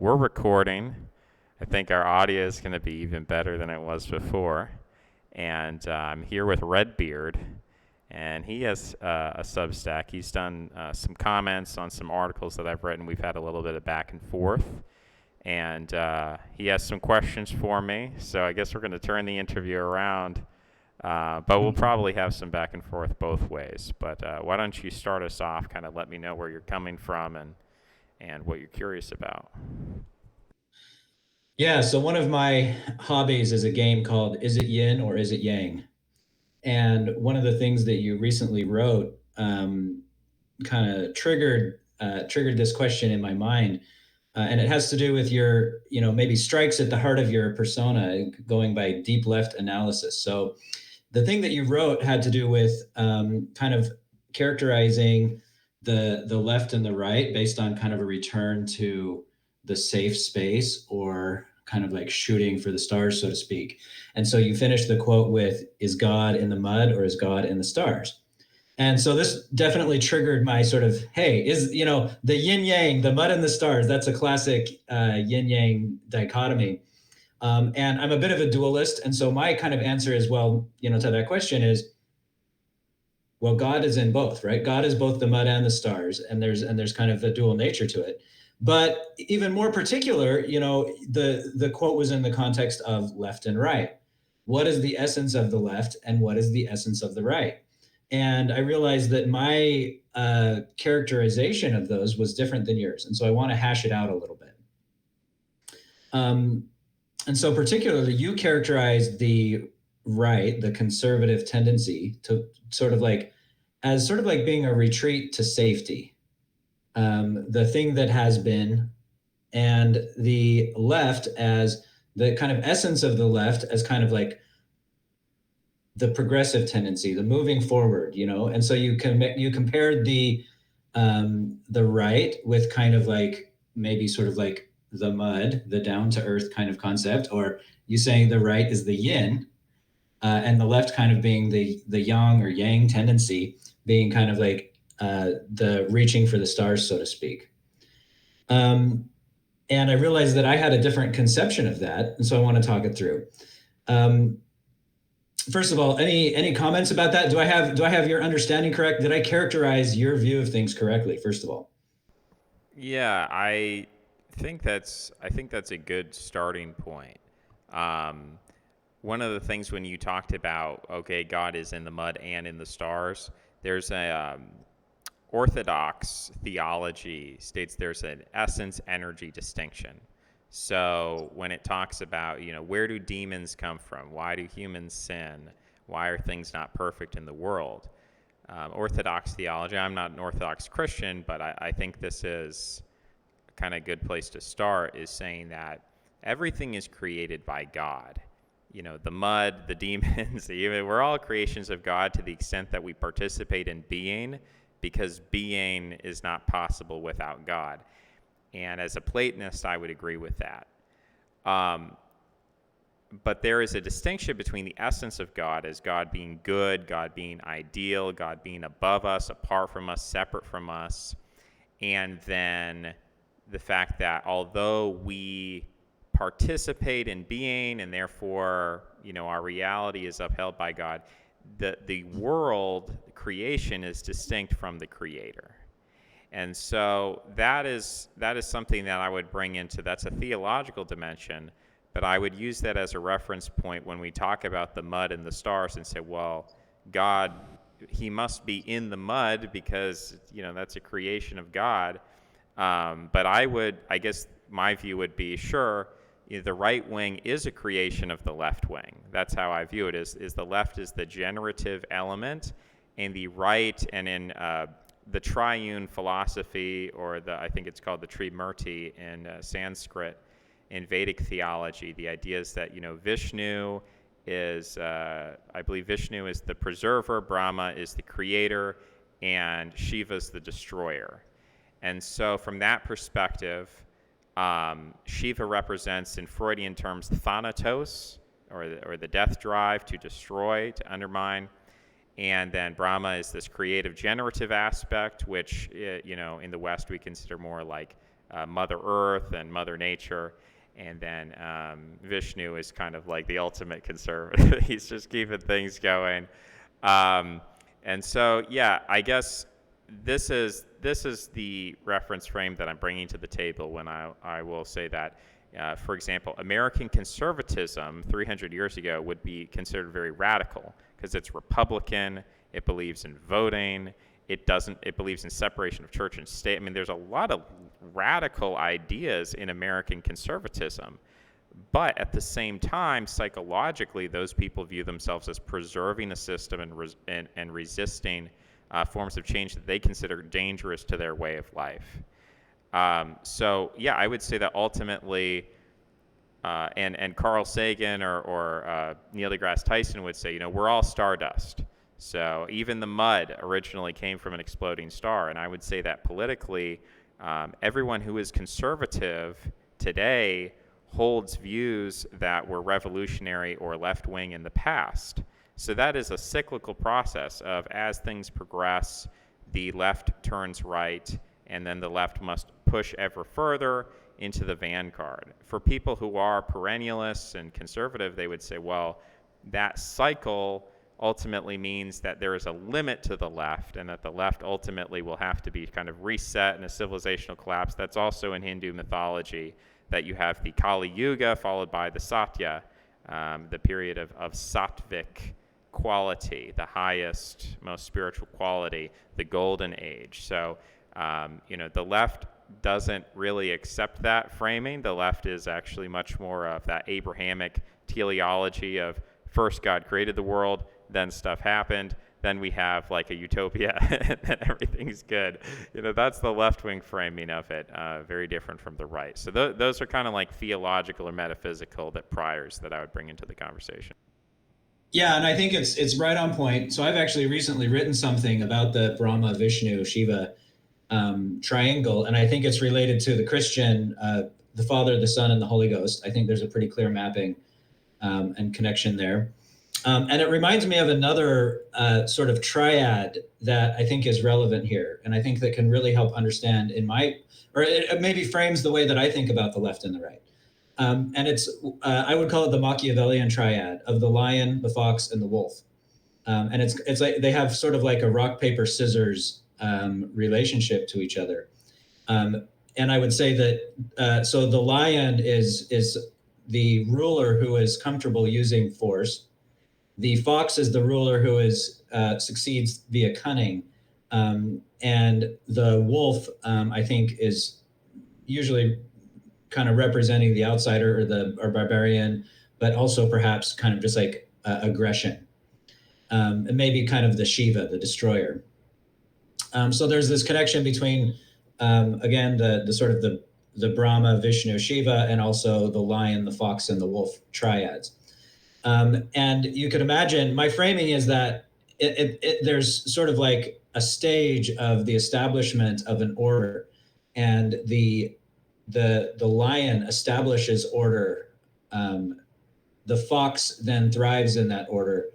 we're recording. I think our audio is going to be even better than it was before. And I'm here with Redbeard, and he has a Substack. He's done some comments on some articles that I've written. We've had a little bit of back and forth. And he has some questions for me, so I guess we're going to turn the interview around. But we'll probably have some back and forth both ways. But why don't you start us off, kind of let me know where you're coming from and what you're curious about. Yeah, so one of my hobbies is a game called Is It Yin or Is It Yang? And one of the things that you recently wrote kind of triggered this question in my mind, and it has to do with your, maybe strikes at the heart of your persona, going by deep left analysis. So the thing that you wrote had to do with kind of characterizing the left and the right based on kind of a return to the safe space, or kind of like shooting for the stars, so to speak. And so you finish the quote with, "Is God in the mud or is God in the stars?" And so this definitely triggered my sort of, hey, is, the yin yang, the mud and the stars, that's a classic yin yang dichotomy. And I'm a bit of a dualist. And so my kind of answer is, well, to that question is, well, God is in both, right? God is both the mud and the stars, and there's kind of a dual nature to it. But even more particular, the quote was in the context of left and right. What is the essence of the left, and what is the essence of the right? And I realized that my characterization of those was different than yours, and so I want to hash it out a little bit. And so, particularly, you characterized the right, the conservative tendency to sort of like being a retreat to safety, the thing that has been, and the left as the kind of essence of the left as kind of like the progressive tendency, the moving forward, And so you compared the right with kind of like maybe sort of like the mud, the down to earth kind of concept, or you saying the right is the yin, and the left kind of being the yang or yang tendency, being kind of like the reaching for the stars, so to speak. And I realized that I had a different conception of that, and so I want to talk it through. First of all, any comments about that? Do I have your understanding correct? Did I characterize your view of things correctly? First of all. Yeah, I think that's a good starting point. One of the things when you talked about, okay, God is in the mud and in the stars, there's a Orthodox theology states there's an essence energy distinction. So when it talks about, where do demons come from? Why do humans sin? Why are things not perfect in the world? Orthodox theology, I'm not an Orthodox Christian, but I think this is kind of a good place to start, is saying that everything is created by God. The mud, the demons, we're all creations of God to the extent that we participate in being, because being is not possible without God. And as a Platonist, I would agree with that. But there is a distinction between the essence of God as God being good, God being ideal, God being above us, apart from us, separate from us, and then the fact that although we participate in being and therefore, our reality is upheld by God, the world, creation, is distinct from the Creator. And so that is something that I would bring into, that's a theological dimension, but I would use that as a reference point when we talk about the mud and the stars and say, well, God, he must be in the mud because, that's a creation of God. But I guess my view would be, sure, the right wing is a creation of the left wing. That's how I view it, is the left is the generative element, and the right, and in the triune philosophy, or I think it's called the Trimurti in Sanskrit, in Vedic theology, the idea is that, Vishnu is, I believe Vishnu is the preserver, Brahma is the creator, and Shiva is the destroyer. And so from that perspective, Shiva represents, in Freudian terms, Thanatos, or the death drive, to destroy, to undermine. And then Brahma is this creative, generative aspect, which, in the West we consider more like Mother Earth and Mother Nature. And then Vishnu is kind of like the ultimate conservative. He's just keeping things going. And so, yeah, I guess this is the reference frame that I'm bringing to the table when I will say that, for example, American conservatism 300 years ago would be considered very radical because it's Republican. It believes in voting. It believes in separation of church and state. I mean, there's a lot of radical ideas in American conservatism. But at the same time, psychologically, those people view themselves as preserving a system and resisting forms of change that they consider dangerous to their way of life. So, yeah, I would say that ultimately, and Carl Sagan or Neil deGrasse Tyson would say, we're all stardust. So even the mud originally came from an exploding star. And I would say that politically, everyone who is conservative today holds views that were revolutionary or left-wing in the past. So that is a cyclical process of, as things progress, the left turns right, and then the left must push ever further into the vanguard. For people who are perennialists and conservative, they would say, well, that cycle ultimately means that there is a limit to the left, and that the left ultimately will have to be kind of reset in a civilizational collapse. That's also in Hindu mythology, that you have the Kali Yuga followed by the Satya, the period of sattvic quality, the highest, most spiritual quality, the golden age. So, the left doesn't really accept that framing. The left is actually much more of that Abrahamic teleology of first God created the world, then stuff happened, then we have like a utopia, and then everything's good. That's the left-wing framing of it, very different from the right. So those are kind of like theological or metaphysical priors that I would bring into the conversation. Yeah, and I think it's right on point. So I've actually recently written something about the Brahma, Vishnu, Shiva triangle, and I think it's related to the Christian, the Father, the Son, and the Holy Ghost. I think there's a pretty clear mapping and connection there. And it reminds me of another sort of triad that I think is relevant here, and I think that can really help understand or it maybe frames the way that I think about the left and the right. And I would call it the Machiavellian triad of the lion, the fox, and the wolf. And it's like they have sort of like a rock, paper, scissors relationship to each other. And I would say that so the lion is the ruler who is comfortable using force. The fox is the ruler who succeeds via cunning. And the wolf, I think, is usually kind of representing the outsider or barbarian, but also perhaps kind of just like aggression. And maybe kind of the Shiva, the destroyer. So there's this connection between, again, the sort of the Brahma, Vishnu, Shiva, and also the lion, the fox, and the wolf triads. And you could imagine, my framing is that there's sort of like a stage of the establishment of an order, and the lion establishes order. The fox then thrives in that order,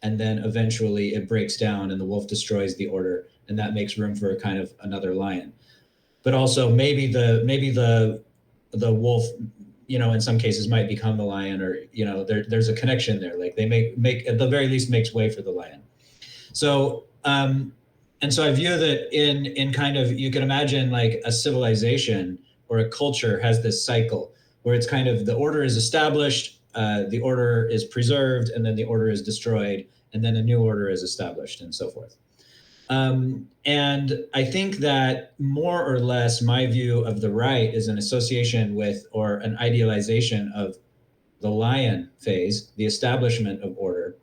and then eventually it breaks down, and the wolf destroys the order, and that makes room for a kind of another lion. But also maybe the wolf, in some cases might become the lion, or there's a connection there. Like they make at the very least makes way for the lion. So and so I view that in kind of, you can imagine like a civilization or a culture has this cycle where it's kind of the order is established, the order is preserved, and then the order is destroyed, and then a new order is established, and so forth. And I think that more or less my view of the right is an association with, or an idealization of, the lion phase, the establishment of order.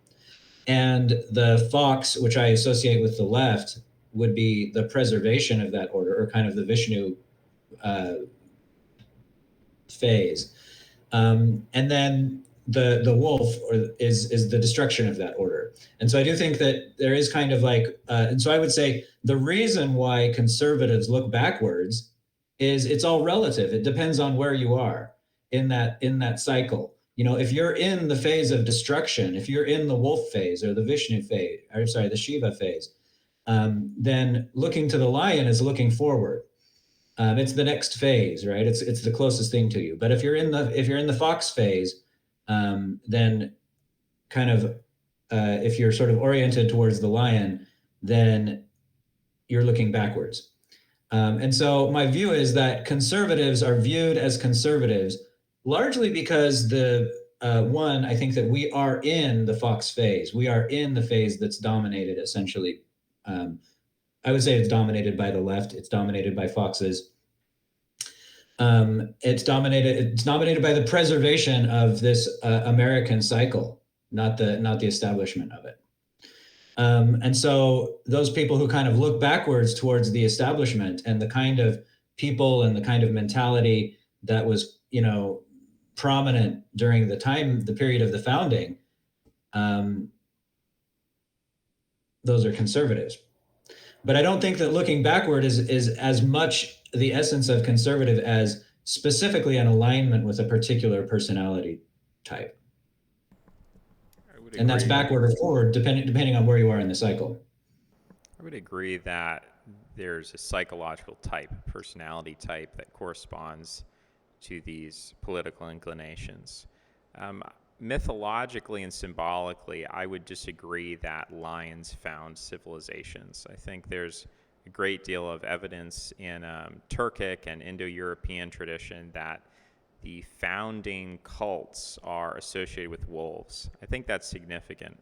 And the fox, which I associate with the left, would be the preservation of that order, or kind of the Vishnu phase. And then the wolf is the destruction of that order. And so I do think that there is kind of like, and so I would say the reason why conservatives look backwards is it's all relative. It depends on where you are in that cycle. If you're in the phase of destruction, if you're in the wolf phase or the Vishnu phase, the Shiva phase, then looking to the lion is looking forward. It's the next phase, right? It's the closest thing to you. But if you're in the fox phase, then kind of if you're sort of oriented towards the lion, then you're looking backwards. And so my view is that conservatives are viewed as conservatives largely because I think that we are in the fox phase. We are in the phase that's dominated essentially. Um, I would say it's dominated by the left. It's dominated by foxes. It's dominated by the preservation of this American cycle, not the establishment of it. And so those people who kind of look backwards towards the establishment and the kind of people and the kind of mentality that was, prominent during the period of the founding, um, those are conservatives. But I don't think that looking backward is as much the essence of conservative as specifically an alignment with a particular personality type. I would And that's agree. backward or forward, depending on where you are in the cycle. I would agree that there's a psychological type, personality type that corresponds to these political inclinations. Um, Mythologically and symbolically, I would disagree that lions found civilizations. I think there's a great deal of evidence in Turkic and Indo-European tradition that the founding cults are associated with wolves. I think that's significant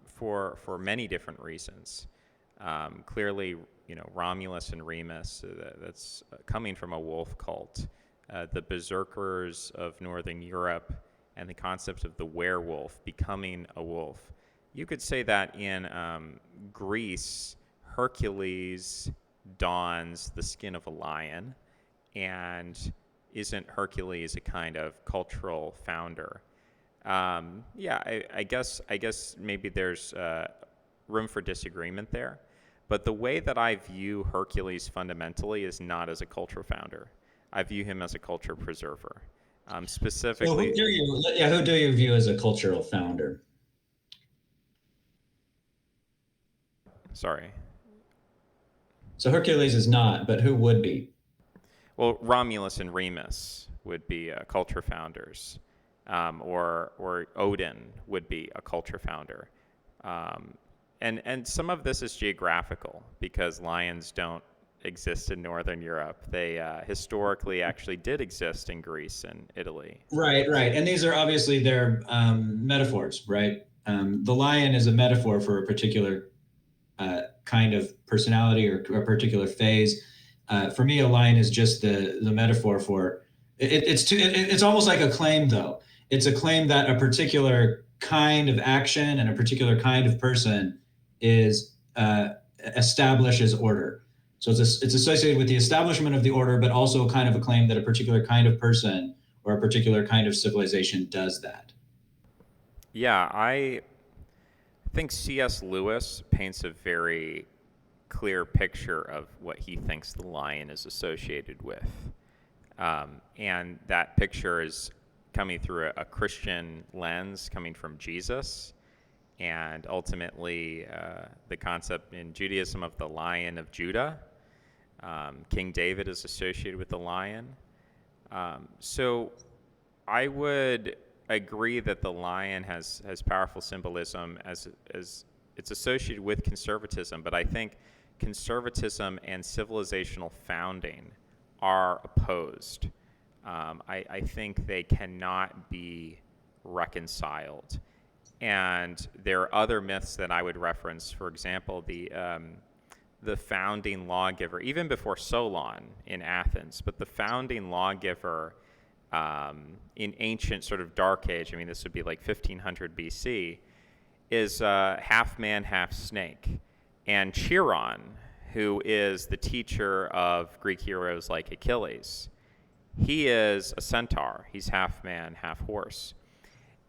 for many different reasons. Clearly, Romulus and Remus, that's coming from a wolf cult. The berserkers of Northern Europe and the concept of the werewolf becoming a wolf. You could say that in Greece, Hercules dons the skin of a lion, and isn't Hercules a kind of cultural founder? I guess maybe there's room for disagreement there, but the way that I view Hercules fundamentally is not as a culture founder. I view him as a culture preserver. So Specifically, who do you view as a cultural founder? sorry. So Hercules is not, but who would be? Well, Romulus and Remus would be culture founders, or Odin would be a culture founder, and some of this is geographical because lions don't exist in Northern Europe. They historically actually did exist in Greece and Italy. Right, right. And these are obviously they're metaphors, right? The lion is a metaphor for a particular kind of personality or a particular phase. For me, a lion is just the metaphor for it's almost like a claim, though. It's a claim that a particular kind of action and a particular kind of person is establishes order. So it's associated with the establishment of the order, but also kind of a claim that a particular kind of person or a particular kind of civilization does that. Yeah, I think C.S. Lewis paints a very clear picture of what he thinks the lion is associated with. And that picture is coming through a Christian lens, coming from Jesus, and ultimately the concept in Judaism of the Lion of Judah. King David is associated with the lion. So I would agree that the lion has powerful symbolism as it's associated with conservatism, but I think conservatism and civilizational founding are opposed. I think they cannot be reconciled. And there are other myths that I would reference. For example, the founding lawgiver, even before Solon in Athens, but the founding lawgiver in ancient sort of dark age, I mean, this would be like 1500 BC, is half man, half snake. And Chiron, who is the teacher of Greek heroes like Achilles, he is a centaur. He's half man, half horse.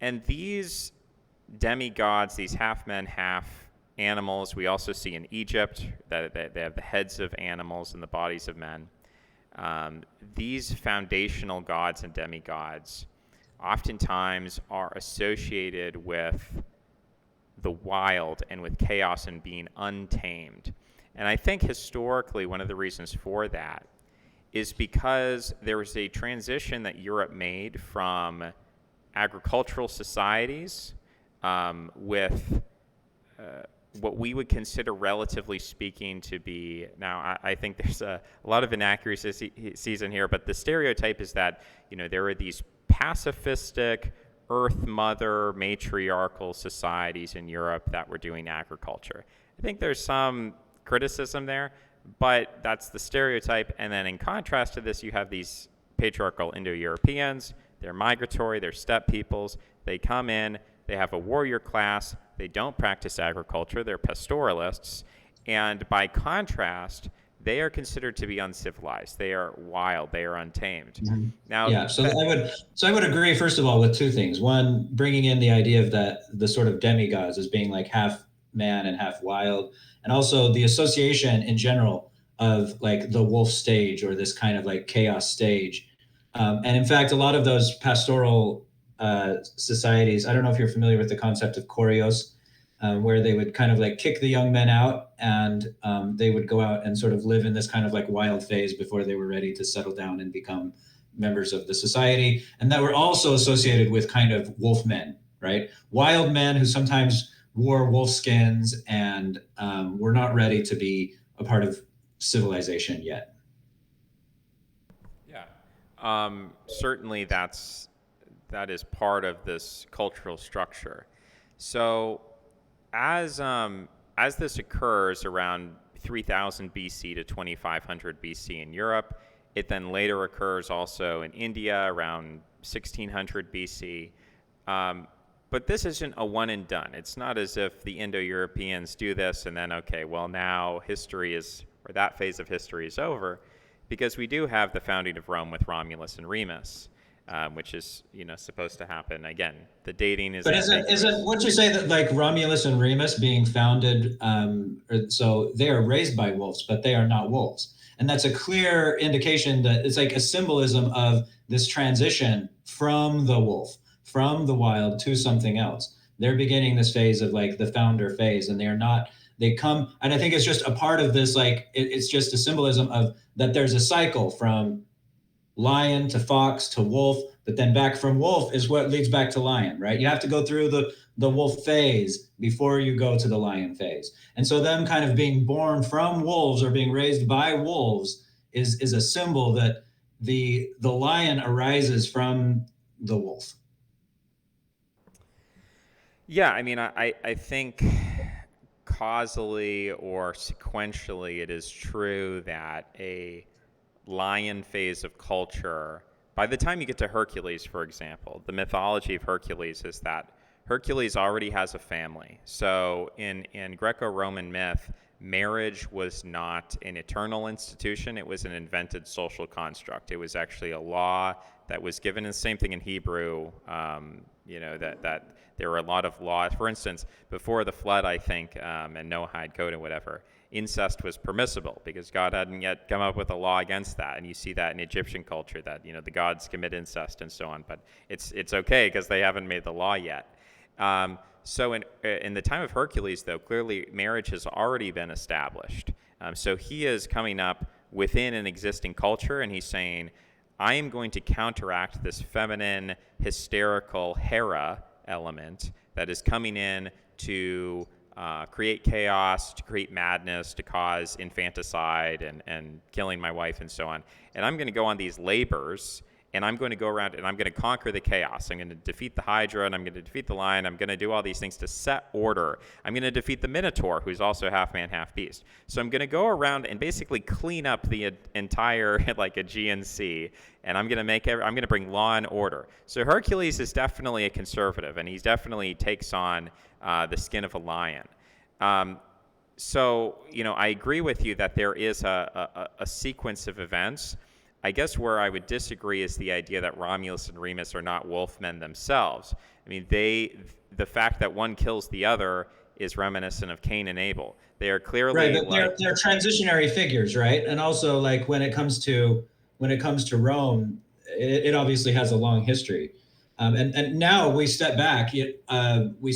And these demigods, these half men, half animals, we also see in Egypt that they have the heads of animals and the bodies of men. These foundational gods and demigods oftentimes are associated with the wild and with chaos and being untamed. And I think historically, one of the reasons for that is because there was a transition that Europe made from agricultural societies with what we would consider, relatively speaking, to be, now I think there's a lot of inaccuracies in here, but the stereotype is that, there are these pacifistic, earth mother, matriarchal societies in Europe that were doing agriculture. I think there's some criticism there, but that's the stereotype. And then in contrast to this, you have these patriarchal Indo-Europeans. They're migratory, they're steppe peoples. They come in, they have a warrior class, they don't practice agriculture, they're pastoralists. And by contrast, they are considered to be uncivilized. They are wild. They are untamed. Mm-hmm. Now, yeah, I would agree, first of all, with two things. One, bringing in the idea of that the sort of demigods as being like half man and half wild, and also the association in general of like the wolf stage, or this kind of like chaos stage. And in fact, a lot of those pastoral societies, I don't know if you're familiar with the concept of choreos, where they would kind of like kick the young men out, and they would go out and sort of live in this kind of like wild phase before they were ready to settle down and become members of the society. And that were also associated with kind of wolf men, right? Wild men who sometimes wore wolf skins and were not ready to be a part of civilization yet. Certainly that is part of this cultural structure. So as this occurs around 3000 BC to 2500 BC in Europe, it then later occurs also in India around 1600 BC. But this isn't a one and done. It's not as if the Indo-Europeans do this and then, okay, well, now history is, or that phase of history is over, because we do have the founding of Rome with Romulus and Remus, which is, supposed to happen. Again, the dating is. But isn't would you say that like Romulus and Remus being founded, so they are raised by wolves, but they are not wolves, and that's a clear indication that it's like a symbolism of this transition from the wolf, from the wild to something else. They're beginning this phase of like the founder phase, and they're not. They come, and I think it's just a part of this. Like it's just a symbolism of that. There's a cycle from lion to fox to wolf, but then back from wolf is what leads back to lion, right? You have to go through the wolf phase before you go to the lion phase. And so them kind of being born from wolves or being raised by wolves is a symbol that the lion arises from the wolf. Yeah, I mean, I think causally or sequentially, it is true that a lion phase of culture, by the time you get to Hercules, for example, the mythology of Hercules is that Hercules already has a family. So in Greco-Roman myth, marriage was not an eternal institution. It was an invented social construct. It was actually a law that was given, and the same thing in Hebrew, that there were a lot of laws. For instance, before the flood, I think, and Noahide Code and whatever, incest was permissible because God hadn't yet come up with a law against that. And you see that in Egyptian culture, that the gods commit incest and so on. But it's okay because they haven't made the law yet. So in the time of Hercules, though, clearly marriage has already been established. So he is coming up within an existing culture, and he's saying, I am going to counteract this feminine, hysterical Hera element that is coming in to create chaos, to create madness, to cause infanticide and killing my wife and so on. And I'm going to go on these labors, and I'm going to go around and I'm going to conquer the chaos. I'm going to defeat the Hydra, and I'm going to defeat the lion. I'm going to do all these things to set order. I'm going to defeat the Minotaur, who's also half man, half beast. So I'm going to go around and basically clean up the entire like Aegean Sea, and I'm going to bring law and order. So Hercules is definitely a conservative, and he definitely takes on the skin of a lion. So I agree with you that there is a sequence of events. I guess where I would disagree is the idea that Romulus and Remus are not wolfmen themselves. I mean, the fact that one kills the other is reminiscent of Cain and Abel. They are clearly right, but they're transitionary figures, right? And also, like when it comes to Rome, it obviously has a long history, and now we step back. And we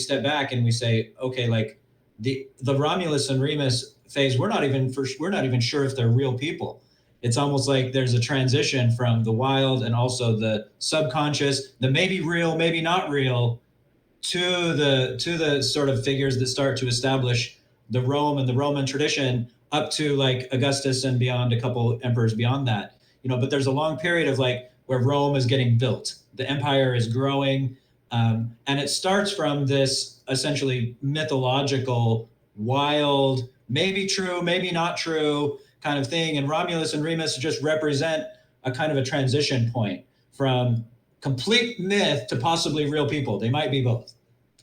say, okay, like the Romulus and Remus phase, we're not even sure if they're real people. It's almost like there's a transition from the wild and also the subconscious, the maybe real, maybe not real, to the sort of figures that start to establish the Rome and the Roman tradition up to like Augustus and beyond, a couple emperors beyond that. But there's a long period of like where Rome is getting built, the empire is growing, and it starts from this essentially mythological, wild, maybe true, maybe not true kind of thing. And Romulus and Remus just represent a kind of a transition point from complete myth to possibly real people. They might be both.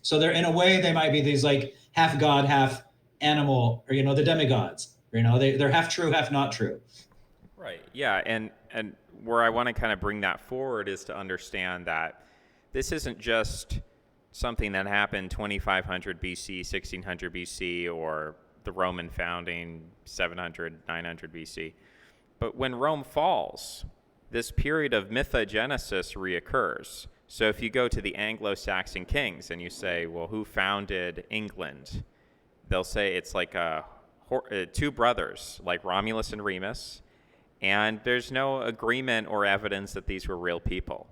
So they're, in a way, they might be these like half god, half animal, or the demigods. They're half true, half not true. Right. Yeah, and where I want to kind of bring that forward is to understand that this isn't just something that happened 2500 BC, 1600 BC, or the Roman founding 700, 900 BC. But when Rome falls, this period of mythogenesis reoccurs. So if you go to the Anglo-Saxon kings and you say, well, who founded England? They'll say it's like two brothers, like Romulus and Remus, and there's no agreement or evidence that these were real people.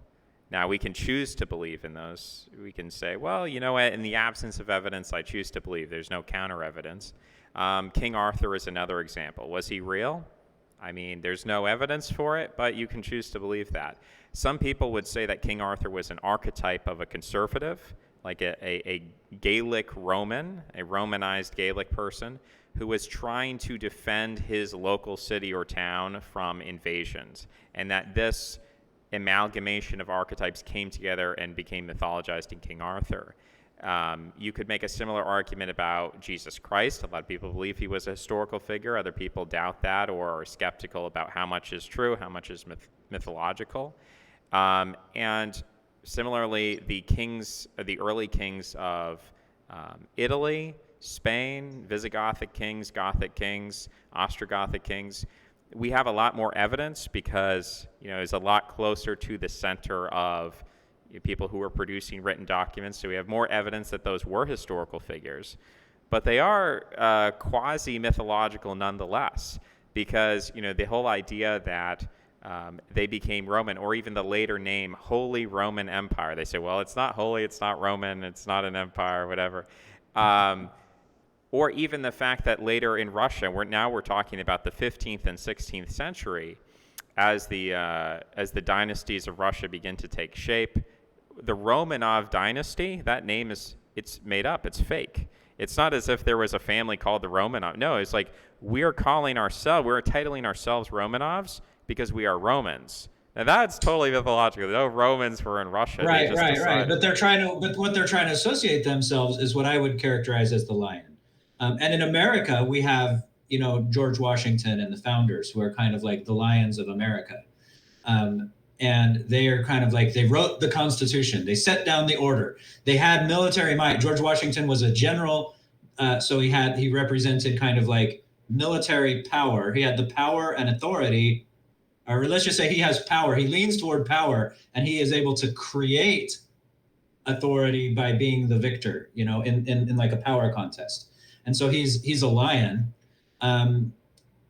Now, we can choose to believe in those. We can say, well, you know what, in the absence of evidence, I choose to believe. There's no counter evidence. King Arthur is another example. Was he real? I mean, there's no evidence for it, but you can choose to believe that. Some people would say that King Arthur was an archetype of a conservative, like a Gaelic Roman, a Romanized Gaelic person who was trying to defend his local city or town from invasions, and that this amalgamation of archetypes came together and became mythologized in King Arthur. You could make a similar argument about Jesus Christ. A lot of people believe he was a historical figure. Other people doubt that or are skeptical about how much is true, how much is mythological. And similarly, the early kings of Italy, Spain, Visigothic kings, Gothic kings, Ostrogothic kings, we have a lot more evidence because it's a lot closer to the center of people who were producing written documents. So we have more evidence that those were historical figures. But they are quasi-mythological nonetheless, because the whole idea that they became Roman, or even the later name, Holy Roman Empire. They say, well, it's not holy, it's not Roman, it's not an empire, whatever. Or even the fact that later in Russia, we're talking about the 15th and 16th century, as the dynasties of Russia begin to take shape. The Romanov dynasty, that name it's made up, it's fake. It's not as if there was a family called the Romanov. No, it's like we're titling ourselves Romanovs because we are Romans. Now that's totally mythological. No Romans were in Russia. Right. But what they're trying to associate themselves is what I would characterize as the lion. And in America, we have, George Washington and the founders, who are kind of like the lions of America. And they are kind of like, they wrote the Constitution. They set down the order. They had military might. George Washington was a general. So he represented kind of like military power. He had the power and authority, or let's just say he has power. He leans toward power, and he is able to create authority by being the victor, in like a power contest. And so he's a lion.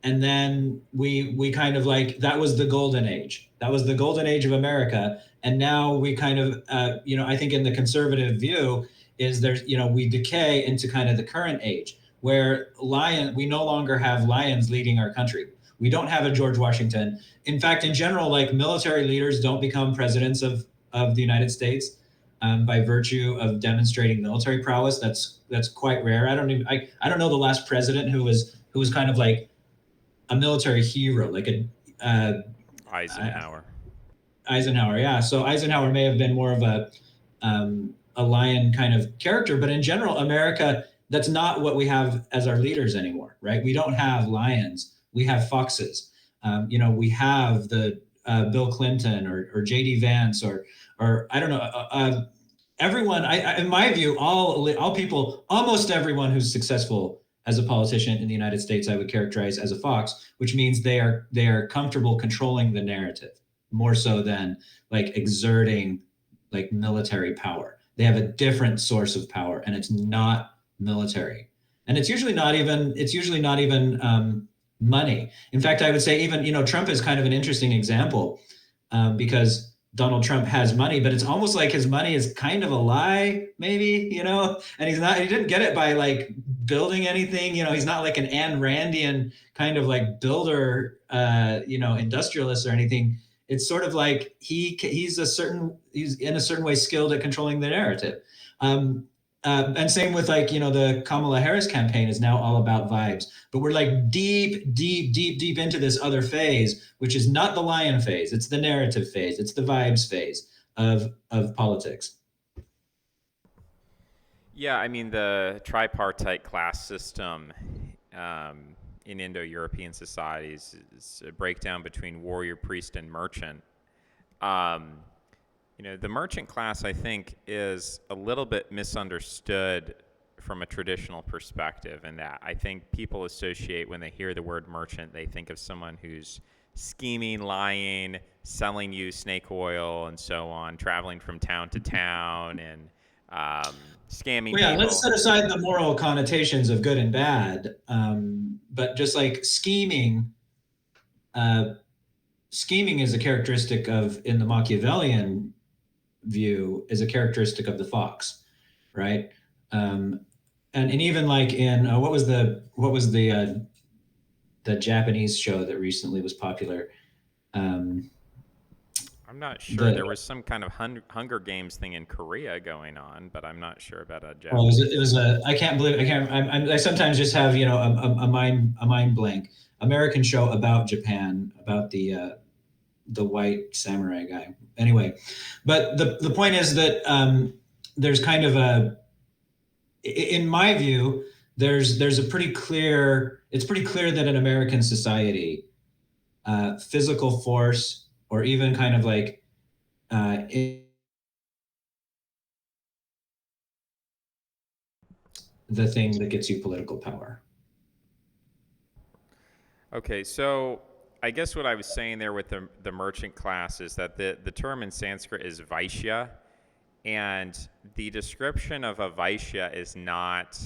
And then we kind of like, that was the golden age. That was the golden age of America. And now we kind of, I think in the conservative view is we decay into kind of the current age where we no longer have lions leading our country. We don't have a George Washington. In fact, in general, like military leaders don't become presidents of the United States by virtue of demonstrating military prowess. That's quite rare. I don't know the last president who was kind of like a military hero, like Eisenhower. Eisenhower, yeah. So Eisenhower may have been more of a lion kind of character, but in general, America, that's not what we have as our leaders anymore, right? We don't have lions. We have foxes. We have the Bill Clinton or J.D. Vance or I don't know, everyone. In my view, all people, almost everyone who's successful as a politician in the United States, I would characterize as a fox, which means they are comfortable controlling the narrative more so than like exerting like military power. They have a different source of power, and it's not military. And it's usually not even money. In fact, I would say even Trump is kind of an interesting example, because Donald Trump has money, but it's almost like his money is kind of a lie, maybe, and he didn't get it by like building anything. He's not like an Ayn Randian kind of like builder, industrialist or anything. It's sort of like he's in a certain way skilled at controlling the narrative. Um, and same with like, the Kamala Harris campaign is now all about vibes, but we're like deep, deep, deep, deep into this other phase, which is not the lion phase. It's the narrative phase. It's the vibes phase of politics. Yeah, I mean, the tripartite class system um, in Indo-European societies is a breakdown between warrior, priest, and merchant. Um, the merchant class, I think, is a little bit misunderstood from a traditional perspective, in that I think people associate, when they hear the word merchant, they think of someone who's scheming, lying, selling you snake oil and so on, traveling from town to town and um, scamming Well, yeah, let's people. set aside the moral connotations of good and bad, but just like uh, scheming is a characteristic of, in the Machiavellian view, is a characteristic of the fox, right? Um, and even like in what was the Japanese show that recently was popular? Um, I'm not sure. the There was some kind of Hunger Games thing in Korea going on, but I'm not sure about a well, it Japanese was one. a I can't believe I can't I sometimes just have a mind blank. American show about Japan, about the white samurai guy. Anyway, but the point is that there's kind of in my view, there's a pretty clear it's pretty clear that in American society, physical force, or even kind of like uh, the thing that gets you political power. Okay, so I guess what I was saying there with the merchant class is that the term in Sanskrit is Vaishya, and the description of a Vaishya is not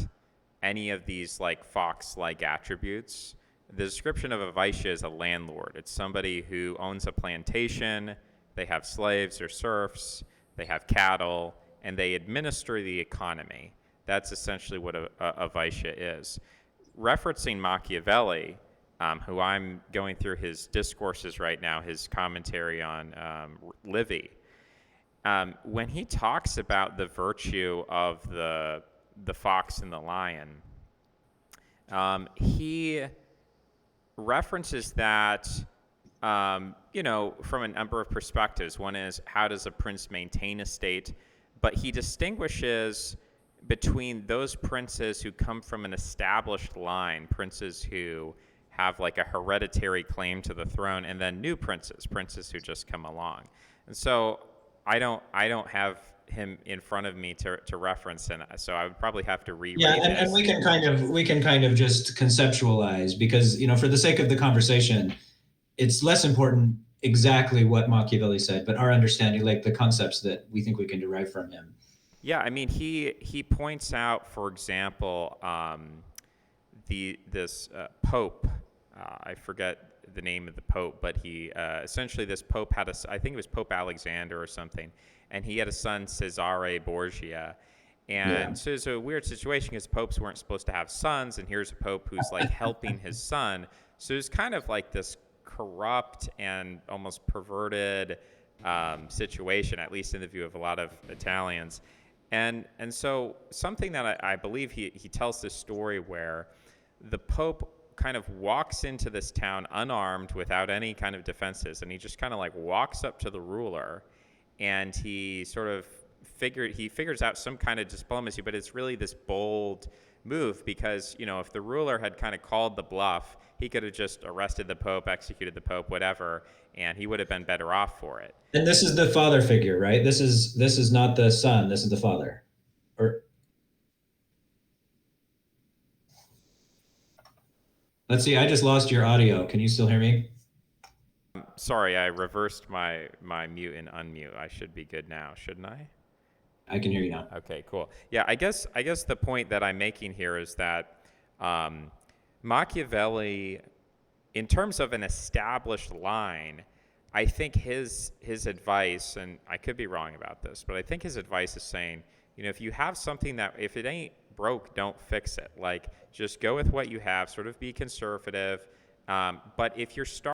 any of these like fox like attributes. The description of a Vaishya is a landlord. It's somebody who owns a plantation, they have slaves or serfs, they have cattle, and they administer the economy. That's essentially what a Vaishya is. Referencing Machiavelli, who I'm going through his discourses right now, his commentary on Livy, when he talks about the virtue of the fox and the lion, he references that, from a number of perspectives. One is, how does a prince maintain a state? But he distinguishes between those princes who come from an established line, princes who have like a hereditary claim to the throne, and then new princes, princes who just come along. And so I don't have him in front of me to reference, and so I would probably have to Yeah, reread and his. we can kind of just conceptualize, because for the sake of the conversation, it's less important exactly what Machiavelli said, but our understanding, like the concepts that we think we can derive from him. Yeah, I mean, he points out, for example, the this pope. I forget the name of the pope, but he essentially, this pope had I think it was Pope Alexander or something, and he had a son, Cesare Borgia. Yeah. And so it's a weird situation because popes weren't supposed to have sons, and here's a pope who's like helping his son. So it's kind of like this corrupt and almost perverted situation, at least in the view of a lot of Italians. And so something that I believe he tells this story where the Pope kind of walks into this town unarmed, without any kind of defenses, and he just kind of like walks up to the ruler, and he sort of figures out some kind of diplomacy, but it's really this bold move because, if the ruler had kind of called the bluff, he could have just arrested the Pope, executed the Pope, whatever, and he would have been better off for it. And this is the father figure, right? This is not the son. This is the father. Or let's see. I just lost your audio. Can you still hear me? Sorry, I reversed my mute and unmute. I should be good now, shouldn't I? I can hear you now. Okay, cool. Yeah, I guess the point that I'm making here is that Machiavelli, in terms of an established line, I think his advice, and I could be wrong about this, but I think his advice is saying, if you have something that, if it ain't broke, don't fix it. Like, just go with what you have, sort of be conservative. But if you're starting